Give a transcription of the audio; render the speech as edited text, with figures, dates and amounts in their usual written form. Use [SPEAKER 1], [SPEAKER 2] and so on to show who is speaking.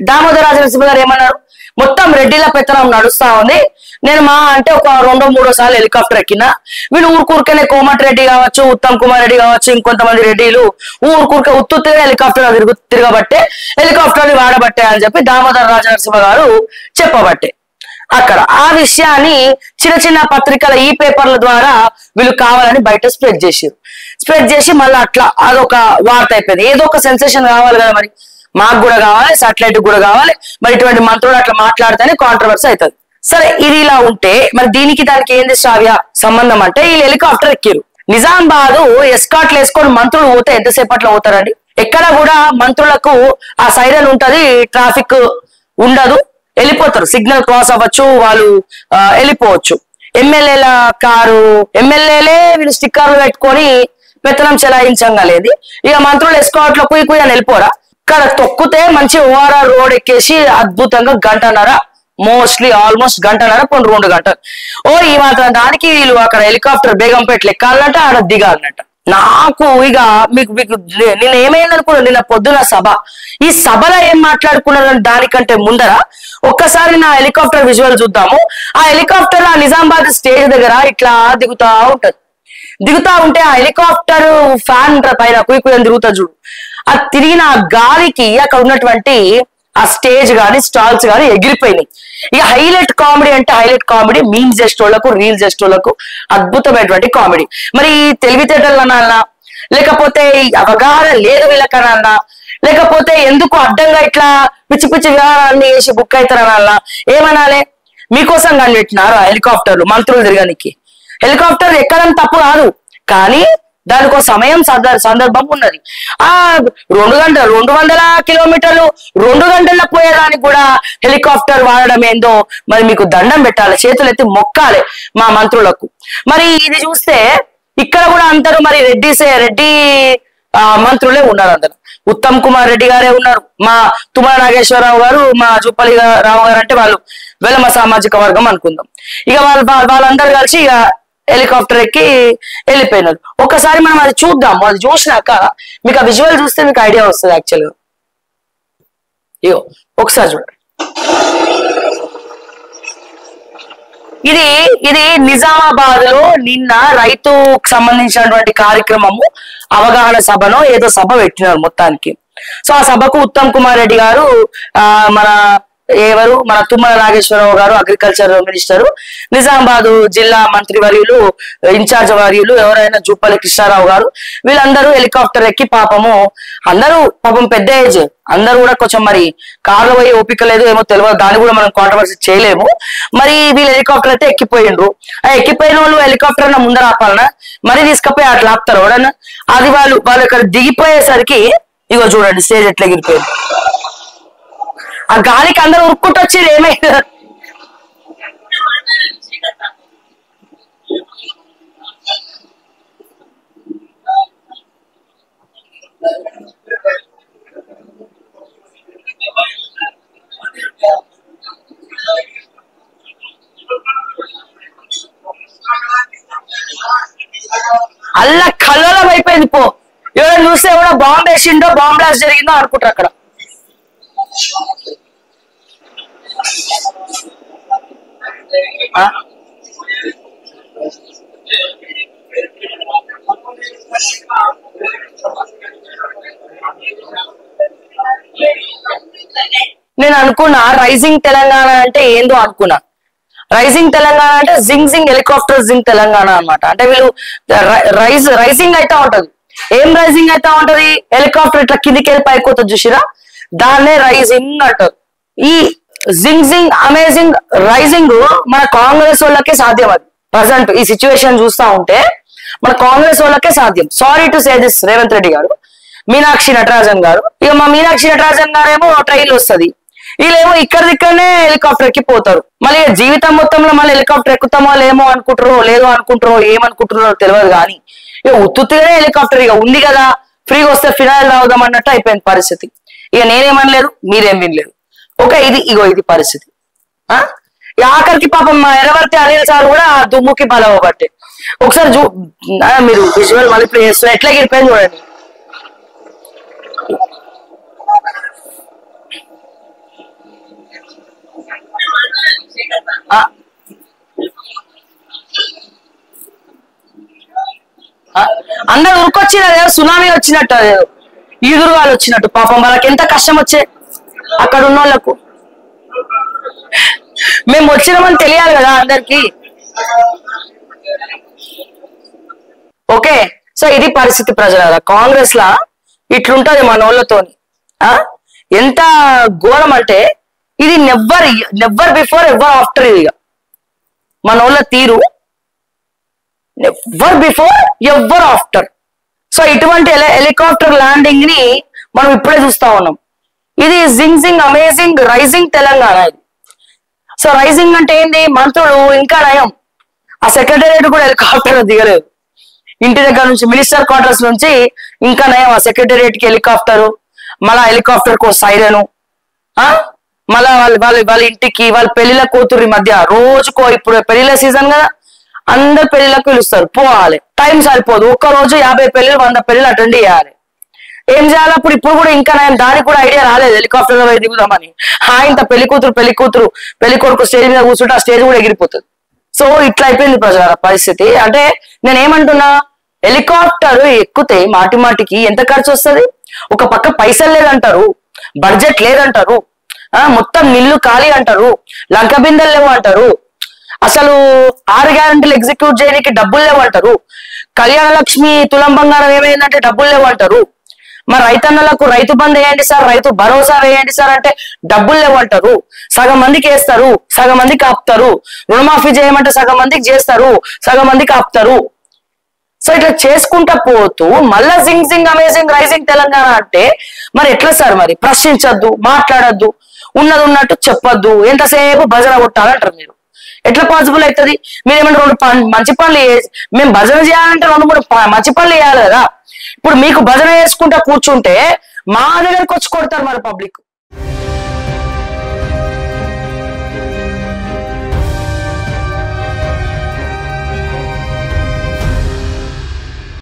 [SPEAKER 1] దామోదర రాజనరసింహ గారు ఏమన్నారు, మొత్తం రెడ్డిల పెత్తనం నడుస్తా ఉంది, నేను మా అంటే ఒక 2-3 సార్లు హెలికాప్టర్ ఎక్కినా, వీళ్ళు ఊరుకూరికనే కోమటిరెడ్డి కావచ్చు, ఉత్తమ్ కుమార్ రెడ్డి కావచ్చు, ఇంకొంతమంది రెడ్డిలు ఊరుకూరికే ఉత్తుగా హెలికాప్టర్ తిరగబట్టే, హెలికాప్టర్ ని వాడబట్టే అని చెప్పి దామోదర రాజనరసింహ గారు చెప్పబట్టే అక్కడ ఆ విషయాన్ని చిన్న చిన్న పత్రికల ఈ పేపర్ల ద్వారా వీళ్ళు కావాలని బయట స్ప్రెడ్ చేసి మళ్ళీ అట్లా అదొక వార్త అయిపోయింది. ఏదో ఒక సెన్సేషన్ కావాలి కదా, మరి మాకు కూడా కావాలి, సాటిలైట్ కూడా కావాలి, మరి ఇటువంటి మంత్రులు అట్లా మాట్లాడితేనే కాంట్రవర్సీ అవుతుంది. సరే ఇది ఇలా ఉంటే మరి దీనికి దానికి ఏంది శ్రావ్య సంబంధం అంటే, వీళ్ళు హెలికాప్టర్ ఎక్కిరు, నిజామాబాద్ ఎస్కాట్లు వేసుకొని మంత్రులు పోతే ఎంతసేపట్లో పోతారండి? ఎక్కడ కూడా మంత్రులకు ఆ సైరన్ ఉంటది, ట్రాఫిక్ ఉండదు, వెళ్ళిపోతారు, సిగ్నల్ క్రాస్ అవ్వచ్చు, వాళ్ళు వెళ్ళిపోవచ్చు. ఎమ్మెల్యేల కారు ఎమ్మెల్యేలే వీళ్ళు స్టిక్కర్లు పెట్టుకొని పెత్తనం చెలాయించంగా లేదు, ఇక మంత్రులు ఎస్కాట్లో కుయ్యి అని వెళ్ళిపోరా? ఇక్కడ తొక్కితే మంచి ఓఆర్ఆర్ రోడ్ ఎక్కేసి అద్భుతంగా గంటన్నర, మోస్ట్లీ ఆల్మోస్ట్ గంటన్నర 2 గంటలు ఈ మాత్రం దానికి వీళ్ళు అక్కడ హెలికాప్టర్ బేగంపేటలు ఎక్కాలంట, ఆడ దిగాలన్నట. నాకు ఇక మీకు నిన్న ఏమైందనుకున్నా, నిన్న పొద్దున సభ, ఈ సభలో ఏం మాట్లాడుకున్నారని దానికంటే ముందర ఒక్కసారి నా హెలికాప్టర్ విజువల్ చూద్దాము. ఆ హెలికాప్టర్ ఆ నిజామాబాద్ స్టేజ్ దగ్గర ఇట్లా దిగుతా ఉంటే ఆ హెలికాప్టర్ ఫ్యాన్ పైన కుయ్యి తిరుగుతా చూడు, ఆ తిరిగిన గాలికి అక్కడ ఉన్నటువంటి ఆ స్టేజ్ గాని స్టాల్స్ గాని ఎగిరిపోయినాయి. ఇక హైలైట్ కామెడీ అంటే హైలైట్ కామెడీ, మీమ్స్ చేసేటోళ్లకు, రీల్స్ చేసేటోళ్లకు అద్భుతమైనటువంటి కామెడీ. మరి తెలివితేటలు అనాలన్నా, లేకపోతే అవగాహన లేదు వీళ్ళకనన్నా, లేకపోతే ఎందుకు అడ్డంగా ఇట్లా పిచ్చి పిచ్చి వివరాలన్నీ వేసి బుక్ అవుతారనన్నా, ఏమనాలి? మీకోసం కనిపెట్టినారు హెలికాప్టర్లు మంత్రులు తిరగనికి. హెలికాప్టర్ ఎక్కడం తప్పు కాదు, కానీ దానికో సమయం సందర్భం ఉన్నది. 200 కిలోమీటర్లు 2 గంటల్లో పోయేదానికి కూడా హెలికాప్టర్ వాడడం ఏందో మరి మీకు దండం పెట్టాలి, చేతులు ఎత్తి మొక్కాలి మా మంత్రులకు. మరి ఇది చూస్తే ఇక్కడ కూడా అందరూ మరి రెడ్డి మంత్రులే ఉన్నారు, అందరు ఉత్తమ్ కుమార్ రెడ్డి గారే ఉన్నారు, మా తుమ్మల నాగేశ్వరరావు గారు, మా జూపల్లి రావు గారు అంటే వాళ్ళు వెలమ సామాజిక వర్గం అనుకుందాం. ఇక వాళ్ళందరూ కలిసి ఇక హెలికాప్టర్ ఎక్కి వెళ్ళిపోయినారు. ఒక్కసారి మనం అది చూద్దాము, అది చూసినాక మీకు ఆ విజువల్ చూస్తే మీకు ఐడియా వస్తుంది యాక్చువల్గా. ఇగో ఒకసారి చూడండి, ఇది నిజామాబాద్ లో నిన్న రైతుకు సంబంధించినటువంటి కార్యక్రమము, అవగాహన సభనో ఏదో సభ పెట్టినారు మొత్తానికి. సో ఆ సభకు ఉత్తమ్ కుమార్ రెడ్డి గారు, మన తుమ్మల నాగేశ్వరరావు గారు అగ్రికల్చర్ మినిస్టర్, నిజామాబాద్ జిల్లా మంత్రి వర్యులు ఇన్ఛార్జ్ వర్యులు ఎవరైనా జూపల్లి కృష్ణారావు గారు, వీళ్ళందరూ హెలికాప్టర్ ఎక్కి అందరూ పెద్ద ఏజ్, అందరూ కూడా కొంచెం మరి కార్లో పోయి ఓపిక లేదు ఏమో తెలియదు, దాన్ని కూడా మనం కాంట్రవర్సీ చేయలేము. మరి వీళ్ళు హెలికాప్టర్ అయితే ఎక్కిపోయిండ్రు, ఎక్కిపోయిన వాళ్ళు హెలికాప్టర్ ముందర ఆపాలనా, మరి తీసుకపోయి అట్లా ఆపుతారు ఎవడన్నా? అది వాళ్ళు ఇక్కడ దిగిపోయేసరికి ఇగో చూడండి స్టేజ్ ఎట్లా ఎగిరిపోయింది, ఆ గాలికి అందరూ ఉరుక్కుంటూ వచ్చేది ఏమైంది. అల్లా కల్లోలం అయిపోయింది. ఎవరైనా చూస్తే ఎవడో బాంబు వేసిండో, బాంబ్ బ్లాస్ట్ జరిగిందో అనుకుంటారు అక్కడ. నేను అనుకున్నా రైజింగ్ తెలంగాణ అంటే ఏందో అనుకున్నా. రైజింగ్ తెలంగాణ అంటే జింగ్ హెలికాప్టర్ జింగ్ తెలంగాణ అనమాట. అంటే వీళ్ళు రైజింగ్ అయితే ఉంటది. ఏం రైజింగ్ అయితే ఉంటది? హెలికాప్టర్ ఇట్లా కిందికి వెళ్ళి పైకి పోతుంది చూసిరా, దాన్నే రైజింగ్ అంటారు. ఈ జింగ్ అమేజింగ్ రైజింగ్ మన కాంగ్రెస్ వాళ్ళకే సాధ్యం. అది ప్రజెంట్ ఈ సిచ్యువేషన్ చూస్తా ఉంటే మన కాంగ్రెస్ వాళ్ళకే సాధ్యం. Sorry to say this Revanth Reddy గారు, మీనాక్షి నటరాజన్ గారు. ఇక మా మీనాక్షి నటరాజన్ గారేమో ట్రైన్ వస్తుంది, వీళ్ళేమో ఇక్కడిక్కడనే హెలికాప్టర్ ఎక్కి పోతారు. మళ్ళీ జీవితం మొత్తంలో మళ్ళీ హెలికాప్టర్ ఎక్కుతామో లేమో అనుకుంటారో, లేదో అనుకుంటారో, ఏమనుకుంటున్నారో తెలియదు. కానీ ఇక ఉత్తుగానే హెలికాప్టర్ ఇక ఉంది కదా, ఫ్రీగా వస్తే ఫినాయిల్ తాగుదాం అన్నట్టు అయిపోయింది పరిస్థితి. ఇక నేనేమనలేదు, మీరేం వినలేదు. ఓకే, ఇది పరిస్థితి. ఆఖరికి పాపం మా ఎర్రవర్తి అనిల్ సార్ కూడా దుమ్ముకి బలవబట్టే. ఒకసారి మీరు విజువల్ మళ్ళీ ప్లే చేస్తున్నా, ఎట్లా గిరిపోయింది చూడండి. ఆ, ఆ, అందరు ఉరికొచ్చిన సునామీ వచ్చినట్టు అదేదో ఈదురు వాళ్ళు వచ్చినట్టు పాపం వాళ్ళకి ఎంత కష్టం వచ్చే అక్కడ ఉన్న వాళ్ళకు. మేము వచ్చినామని తెలియాలి కదా అందరికి. ఓకే, సో ఇది పరిస్థితి ప్రజల కాంగ్రెస్ లా ఇట్లుంటది మన వాళ్ళతోని. ఆ ఎంత ఘోరం అంటే ఇది never never before ever after. ఇది మన వాళ్ళ తీరు never before ever after. So ఇటువంటి హెలికాప్టర్ ల్యాండింగ్ ని మనం ఇప్పుడే చూస్తా ఉన్నాం. ఇది జింగ్ జింగ్ అమేజింగ్ రైజింగ్ తెలంగాణ ఇది. సో రైజింగ్ అంటే ఏంది, మంత్రులు ఇంకా నయం ఆ సెక్రటేరియట్ కూడా హెలికాప్టర్ దిగలేదు. ఇంటి దగ్గర నుంచి మినిస్టర్ క్వార్టర్స్ నుంచి ఇంకా నయం ఆ సెక్రటేరియట్ కి హెలికాప్టరు, మళ్ళా హెలికాప్టర్ కో సైరను, మళ్ళా వాళ్ళ ఇంటికి వాళ్ళ పెళ్లిళ్ళ కూతురు మధ్య రోజుకో, ఇప్పుడు పెళ్లిళ్ళ సీజన్ కదా అందరు పెళ్లిళ్ళకు పిలుస్తారు, పోవాలి. టైం సరిపోదు, ఒక్క రోజు 50 పెళ్లిళ్ళు 100 పెళ్లిళ్ళు అటెండ్ చేయాలి. ఏం చేయాలి అప్పుడు? ఇప్పుడు కూడా ఇంకా నేను దానికి కూడా ఐడియా రాలేదు హెలికాప్టర్ లో దిగుదామని. ఇంత పెళ్లి కూతురు పెళ్లి కొడుకు స్టేజ్ మీద కూర్చుంటే ఆ స్టేజ్ కూడా ఎగిరిపోతుంది. సో ఇట్లా అయిపోయింది ప్రజల పరిస్థితి. అంటే నేనేమంటున్నా, హెలికాప్టర్ ఎక్కితే మాటి మాటికి ఎంత ఖర్చు వస్తుంది? ఒక పక్క పైసలు లేదంటారు, బడ్జెట్ లేదంటారు, మొత్తం నిల్లు ఖాళీ అంటారు, లంక బిందెలు లేవు అంటారు, అసలు 6 గ్యారెంటీలు ఎగ్జిక్యూట్ చేయడానికి డబ్బులు లేవంటారు, కళ్యాణ లక్ష్మి తులం బంగారం ఏమైందంటే డబ్బులు లేవంటారు, మరి రైతన్నలకు రైతు బంధు వేయండి సార్, రైతు భరోసా వేయండి సార్ అంటే డబ్బులు లేవంటారు, సగం మందికి వేస్తారు, సగం మందికి ఆపుతారు, రుణమాఫీ చేయమంటే సగం మందికి చేస్తారు, సగం మందికి ఆపుతారు. సో ఇట్లా చేసుకుంటా పోతూ మళ్ళా జింగ్ జింగ్ అమేజింగ్ రైజింగ్ తెలంగాణ అంటే మరి ఎట్లా సార్? మరి ప్రశ్నించద్దు, మాట్లాడద్దు, ఉన్నది ఉన్నట్టు చెప్పొద్దు, ఎంతసేపు భజన కొట్టాలంటారు మీరు. ఎట్లా పాసిబుల్ అవుతుంది? మీరు ఏమంటే 2 మంచి పనులు మేము భజన చేయాలంటే 2-3 మంచి పనులు చేయాలి కదా. ఇప్పుడు మీకు భజన చేసుకుంటా కూర్చుంటే మా దగ్గరకు వచ్చి కొడతారు మరి పబ్లిక్.